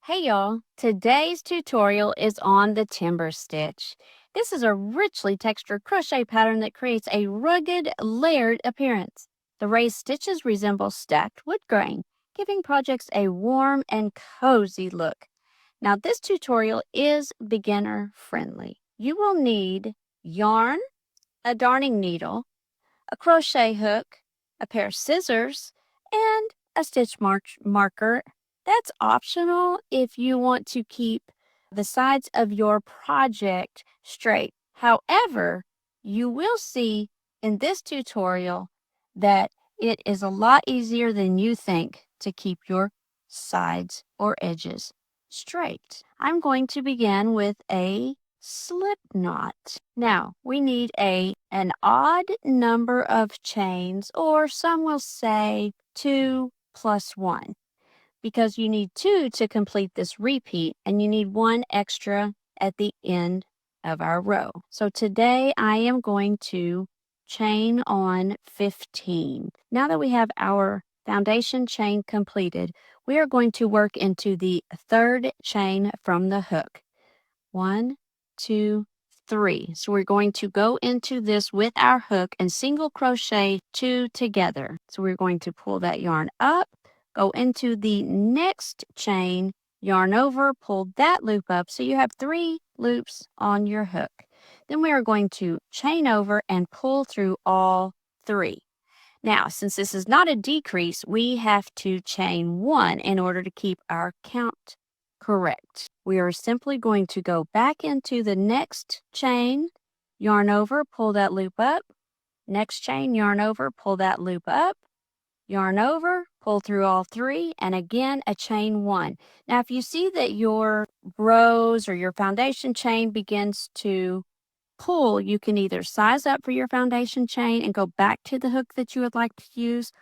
Hey y'all, today's tutorial is on the timber stitch. This is a richly textured crochet pattern that creates a rugged, layered appearance. The raised stitches resemble stacked wood grain, giving projects a warm and cozy look. Now this tutorial is beginner friendly. You will need yarn, a darning needle, a crochet hook, a pair of scissors, and a stitch marker. That's optional if you want to keep the sides of your project straight. However, you will see in this tutorial that it is a lot easier than you think to keep your sides or edges straight. I'm going to begin with a slip knot. Now, we need an odd number of chains, or some will say 2 plus 1, because you need 2 to complete this repeat, and you need 1 extra at the end of our row. So today I am going to chain on 15. Now that we have our foundation chain completed, we are going to work into the third chain from the hook. 1, 2, 3. So we're going to go into this with our hook and single crochet 2 together. So we're going to pull that yarn up, go into the next chain, yarn over, pull that loop up. So you have 3 loops on your hook. Then we are going to chain over and pull through all 3. Now, since this is not a decrease, we have to chain 1 in order to keep our count correct. We are simply going to go back into the next chain, yarn over, pull that loop up. Next chain, yarn over, pull that loop up. Yarn over, pull through all 3, and again a chain 1. Now, if you see that your rows or your foundation chain begins to pull, you can either size up for your foundation chain and go back to the hook that you would like to use,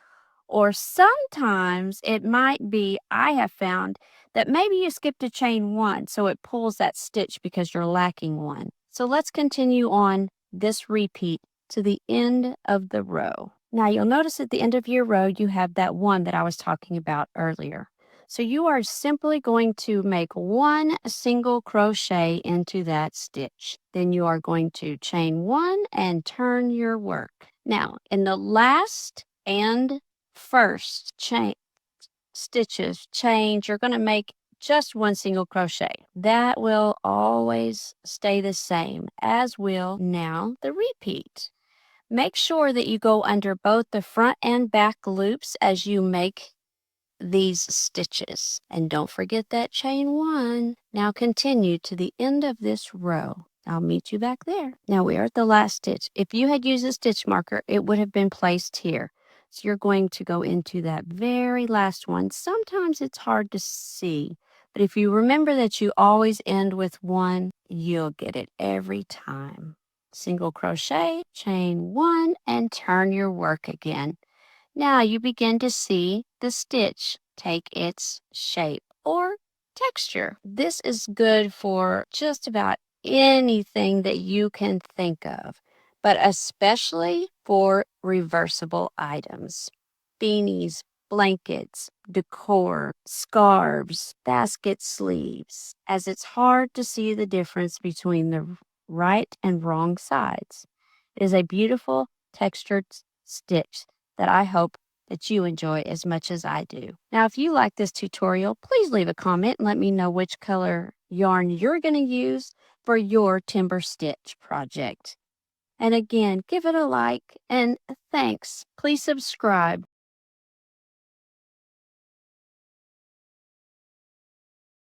or sometimes it might be, I have found, that maybe you skipped a chain 1, so it pulls that stitch because you're lacking 1. So let's continue on this repeat to the end of the row. Now you'll notice at the end of your row you have that 1 that I was talking about earlier. So you are simply going to make 1 single crochet into that stitch. Then you are going to chain 1 and turn your work. Now, in the last and first stitches change, you're going to make just 1 single crochet. That will always stay the same, as will now the repeat. Make sure that you go under both the front and back loops as you make these stitches. And don't forget that chain 1. Now continue to the end of this row. I'll meet you back there. Now we are at the last stitch. If you had used a stitch marker, it would have been placed here. So you're going to go into that very last one. Sometimes it's hard to see, but if you remember that you always end with 1, you'll get it every time. Single crochet, chain 1, and turn your work again. Now you begin to see the stitch take its shape or texture. This is good for just about anything that you can think of, but especially for reversible items. Beanies, blankets, decor, scarves, basket sleeves, as it's hard to see the difference between the right and wrong sides. It is a beautiful textured stitch that I hope that you enjoy as much as I do. Now, if you like this tutorial, please leave a comment and let me know which color yarn you're going to use for your timber stitch project. And again, give it a like and thanks. Please subscribe